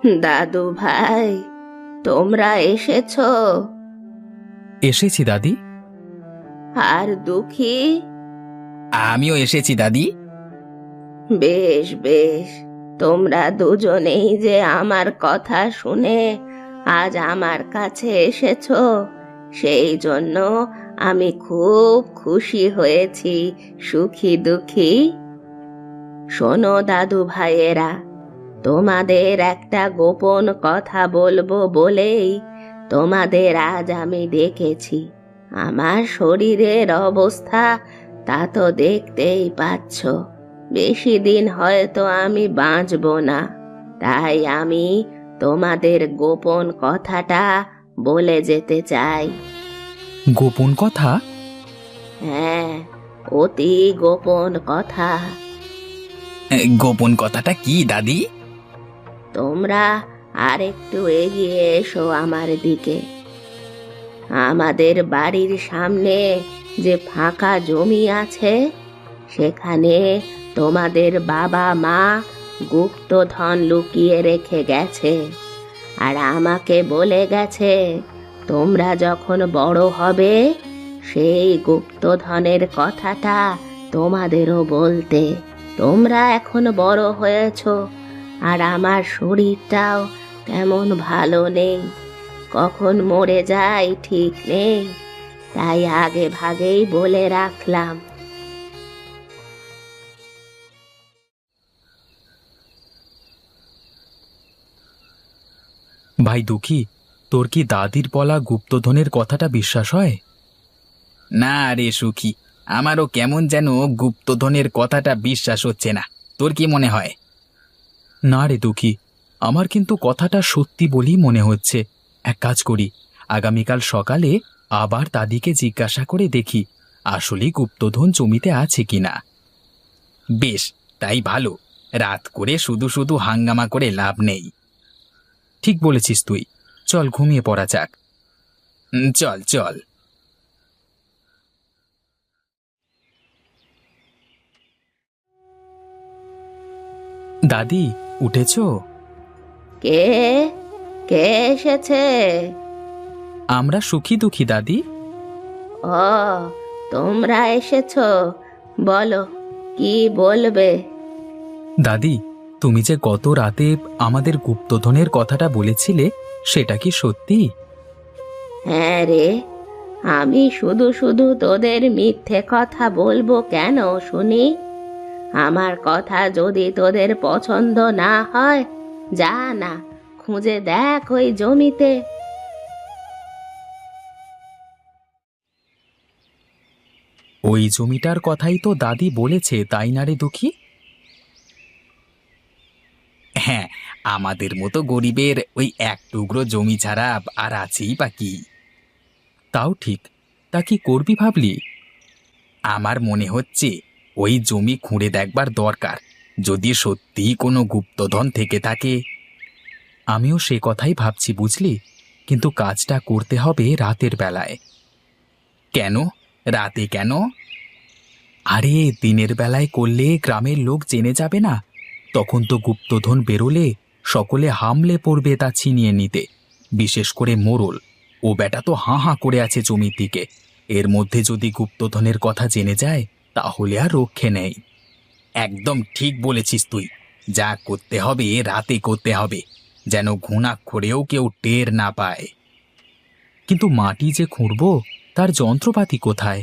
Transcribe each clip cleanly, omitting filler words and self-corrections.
দাদু ভাই, তোমরা এসেছো? এসেছি দাদি। আর দুঃখী? আমিও এসেছি দাদি। বেশ বেশ, তোমরা দুজনেই যে আমার কথা শুনে আজ আমার কাছে এসেছো, সেই জন্য আমি খুব খুশি হয়েছি। সুখী দুঃখী, শোনো দাদু ভাইয়েরা, তোমাদের একটা গোপন কথা বলবো বলেই তোমাদের আজ আমি ডেকেছি। আমার শরীরের অবস্থা তা তো দেখতেই পাচ্ছ, বেশি দিন হয়তো আমি বাঁচবো না। তাই আমি তোমাদের গোপন কথাটা বলে যেতে চাই। গোপন কথা? হ্যাঁ, অতি গোপন কথা। গোপন কথাটা কি দাদি? তোমরা আর একটু এগিয়ে এসো আমার দিকে। আমাদের বাড়ির সামনে যে ফাঁকা জমি আছে, সেখানে তোমাদের বাবা মা গুপ্তধন লুকিয়ে রেখে গেছে। আর আমাকে বলে গেছে তোমরা যখন বড় হবে সেই গুপ্তধনের কথাটা তোমাদেরও বলতে। তোমরা এখন বড় হয়েছো, আর আমার শরীরটাও তেমন ভালো নেই, কখন মরে যাই ঠিক নেই, তাই আগে ভাগেই বলে রাখলাম। ভাই দুঃখী, তোর কি দাদির বলা গুপ্তধনের কথাটা বিশ্বাস হয়? না রে সুখী, আমারও কেমন যেন গুপ্তধনের কথাটা বিশ্বাস হচ্ছে না। তোর কি মনে হয়? না রে দুঃখী, আমার কিন্তু কথাটা সত্যি বলেই মনে হচ্ছে। এক কাজ করি, আগামীকাল সকালে আবার দাদিকে জিজ্ঞাসা করে দেখি আসলেই গুপ্তধন জমিতে আছে কিনা। বেশ, তাই ভালো। রাত করে শুধু শুধু হাঙ্গামা করে লাভ নেই। ঠিক বলেছিস তুই। চল ঘুমিয়ে পড়া যাক। চল চল। দাদি, উঠেছো? কে কে এসেছে? আমরা সুখী দুঃখী দাদি। ও, তোমরা এসেছো, বলো কি বলবে। দাদি, তুমি যে গত রাতে আমাদের গুপ্তধনের কথাটা বলেছিলে, সেটা কি সত্যি? হ্যাঁ রে, আমি শুধু শুধু তোদের মিথ্যে কথা বলবো কেন শুনি? আমার কথা যদি তোদের পছন্দ না হয়, যা না, খুঁজে দেখ ওই জমিতে। ওই জমিটার কথাই তো দাদি বলেছে, তাই না রে দুঃখী? হ্যাঁ, আমাদের মতো গরিবের ওই এক টুকরো জমি ছাড়া আর আছেই বা কি? তাও ঠিক। তা কি করবি ভাবলি? আমার মনে হচ্ছে ওই জমি খুঁড়ে দেখবার দরকার, যদি সত্যিই কোনো গুপ্তধন থেকে থাকে। আমিও সে কথাই ভাবছি বুঝলি, কিন্তু কাজটা করতে হবে রাতের বেলায়। কেন? রাতে কেন? আরে, দিনের বেলায় করলে গ্রামের লোক জেনে যাবে না। তখন তো গুপ্তধন বেরোলে সকলে হামলে পড়বে তা ছিনিয়ে নিতে। বিশেষ করে মোড়ল, ও বেটা তো হাঁ হাঁ করে আছে জমির দিকে। এর মধ্যে যদি গুপ্তধনের কথা জেনে যায়, তাহলে আর রক্ষে নেই। একদম ঠিক বলেছিস তুই। যা করতে হবে রাতে করতে হবে, যেন ঘুণাক্ষরেও কেউ টের না পায়। কিন্তু মাটি যে খুঁড়ব, তার যন্ত্রপাতি কোথায়?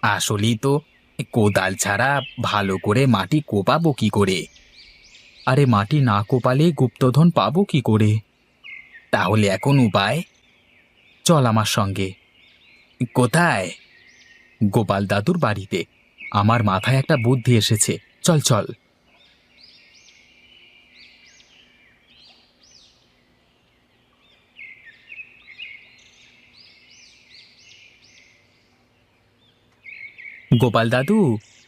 আসলেই তো, কোদাল ছাড়া ভালো করে মাটি কোপাবো কি করে? আরে, মাটি না কোপালে গুপ্তধন পাবো কি করে? তাহলে এখন উপায়? চল আমার সঙ্গে। কোথায়? গোপাল দাদুর বাড়িতে। আমার মাথায় একটা বুদ্ধি এসেছে, চল চল। গোপাল দাদু,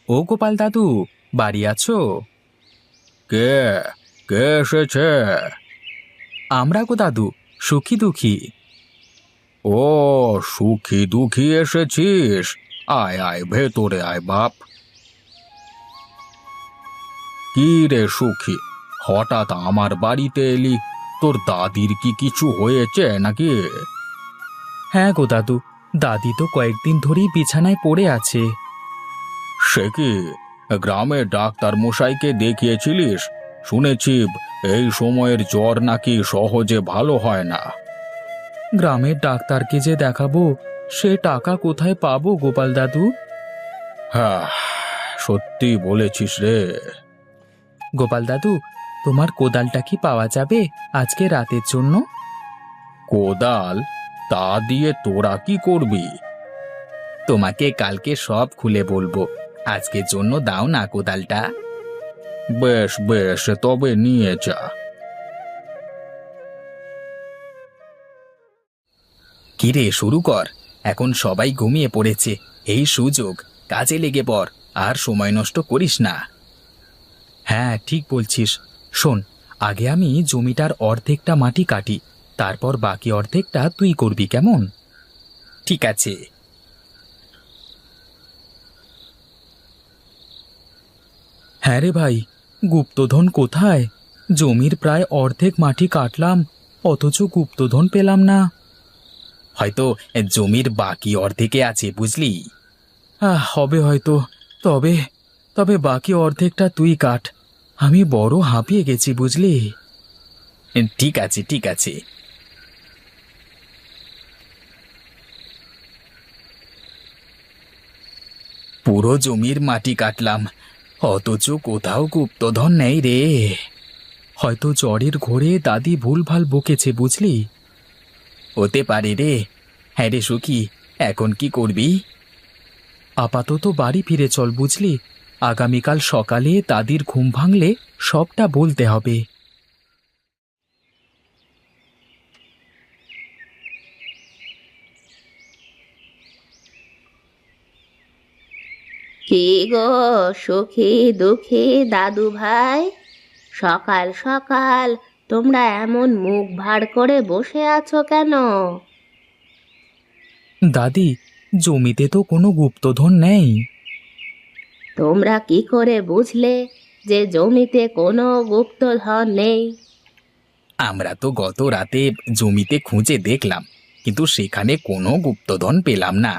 ও গোপাল দাদু, বাড়ি আছো? কে? কে এসেছে? আমরা গো দাদু, সুখী দুঃখী। ও, সুখী দুঃখী এসেছিস? আয় আয়, ভেতরে আয় বাপ। কি রে সুখী, হঠাৎ আমার বাড়িতে এলি? তোর দাদির কি কিছু হয়েছে নাকি? হ্যাঁ গো দাদু, দাদি তো কয়েকদিন ধরেই বিছানায় পড়ে আছে। সে কি, গ্রামে ডাক্তার মশাইকে দেখিয়েছিলিস? শুনেছি এই সময়ের জ্বর নাকি সহজে ভালো হয় না। গ্রামের ডাক্তারকে যে দেখাবো, সে টাকা কোথায় পাবো গোপাল দাদু? হ্যাঁ, সত্যি বলেছিস রে। গোপাল দাদু, তোমার কোদালটা কি পাওয়া যাবে আজকে রাতের জন্য? কোদাল? তা দিয়ে তোরা কি করবি? তোমাকে কালকে সব খুলে বলবো, আজকের জন্য দাও না কোদালটা। বেশ বেশ, তবে নিয়ে যা। কিরে, শুরু কর। এখন সবাই ঘুমিয়ে পড়েছে, এই সুযোগ, কাজে লেগে পড়, আর সময় নষ্ট করিস না। হ্যাঁ ঠিক বলছিস। শোন, আগে আমি জমিটার অর্ধেকটা মাটি কাটি, তারপর বাকি অর্ধেকটা তুই করবি, কেমন? ঠিক আছে। হ্যাঁ রে ভাই, গুপ্তধন কোথায়? জমির প্রায় অর্ধেক মাটি কাটলাম, অথচ গুপ্তধন পেলাম না। হয়তো জমির বাকি অর্ধেকে আছে, বুঝলি? হবে হয়তো। তবে তবে বাকি অর্ধেকটা তুই কাট, আমি বড় হাঁপিয়ে গেছি, বুঝলি? ঠিক আছে ঠিক আছে। পুরো জমির মাটি কাটলাম, অথচ কোথাও গুপ্তধন নেই রে। হয়তো জ্বরের ঘোরে দাদি ভুলভাল বকেছে, বুঝলি? হতে পারে রে। হ্যাঁ রে সুখী, এখন কি করবি? আপাতত বাড়ি ফিরে চল, বুঝলি? আগামীকাল সকালে দাদির ঘুম ভাঙলে সবটা বলতে হবে। কি গো সুখী দুঃখী দাদু ভাই, সকাল সকাল তোমরা এমন মুখ ভার করে বসে আছো কেন? দাদি, জমিতে তো কোনো গুপ্তধন নেই। তোমরা কি করে বুঝলে যে জমিতে কোনো গুপ্তধন নেই? আমরা তো গত রাতে জমিতে খুঁজে দেখলাম, কিন্তু সেখানে কোনো গুপ্তধন পেলাম না।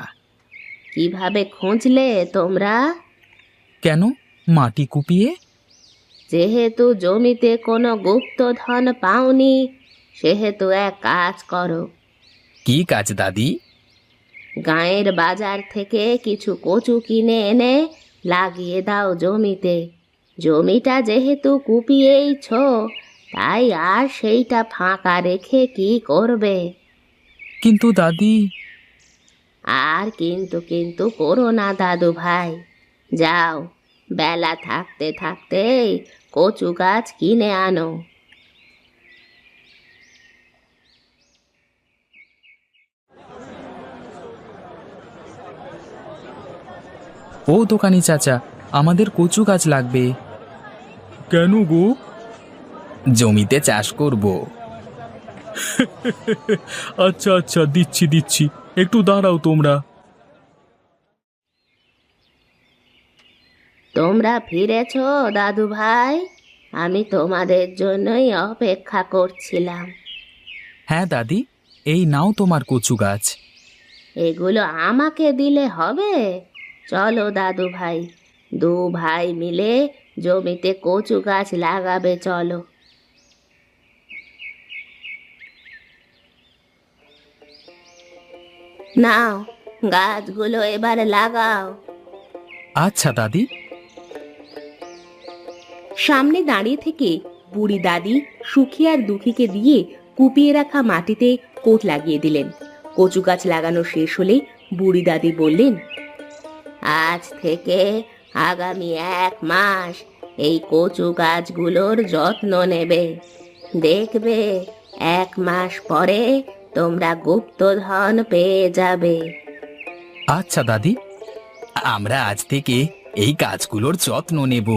কিভাবে খুঁজলে তোমরা? কেন, মাটি কুপিয়ে? যেহেতু জমিতে কোনো গুপ্তধন পাওনি, সেহেতু এক কাজ করো। কি কাজ দাদি? গাঁয়ের বাজার থেকে কিছু কচু কিনে এনে লাগিয়ে দাও জমিতে। জমিটা যেহেতু কুপিয়েইছ, তাই আর সেইটা ফাঁকা রেখে কি করবে? কিন্তু দাদি। আর কিন্তু কিন্তু করো না দাদু ভাই, যাও, বেলা থাকতে থাকতেই কচু গাছ কিনে আনো। ও দোকানি চাচা, আমাদের কচু গাছ লাগবে। কেন গো? জমিতে চাষ করব। আচ্ছা আচ্ছা, দিচ্ছি দিচ্ছি, একটু দাঁড়াও তোমরা। তোমরা ফিরেছো দাদু ভাই? আমি তোমাদের জন্যই অপেক্ষা করছিলাম। হ্যাঁ দাদি, এই নাও তোমার কচু গাছ। এগুলো আমাকে দিলে হবে? চলো দাদু ভাই, দু ভাই মিলে জমিতে কচু গাছ লাগাবে, চলো। নাও, গাছগুলো এবার লাগাও। আচ্ছা দাদি। সামনে দাঁড়িয়ে থেকে বুড়ি দাদি সুখী আর দুঃখীকে দিয়ে কুপিয়ে রাখা মাটিতে কোট লাগিয়ে দিলেন। কচু গাছ লাগানো শেষ হলে বুড়ি দাদি বললেন, আজ থেকে আগামী 1 মাস এই কচু গাছগুলোর যত্ন নেবে। দেখবে 1 মাস পরে তোমরা গুপ্তধন পেয়ে যাবে। আচ্ছা দাদি, আমরা আজ থেকে এই গাছগুলোর যত্ন নেব।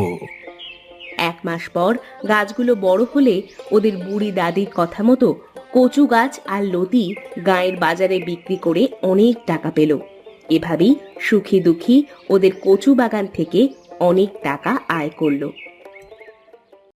1 মাস পর গাছগুলো বড় হলে ওদের বুড়ি দাদির কথা মতো কচু গাছ আর লতি গাঁয়ের বাজারে বিক্রি করে অনেক টাকা পেল। এভাবেই সুখী দুঃখী ওদের কচু বাগান থেকে অনেক টাকা আয় করলো।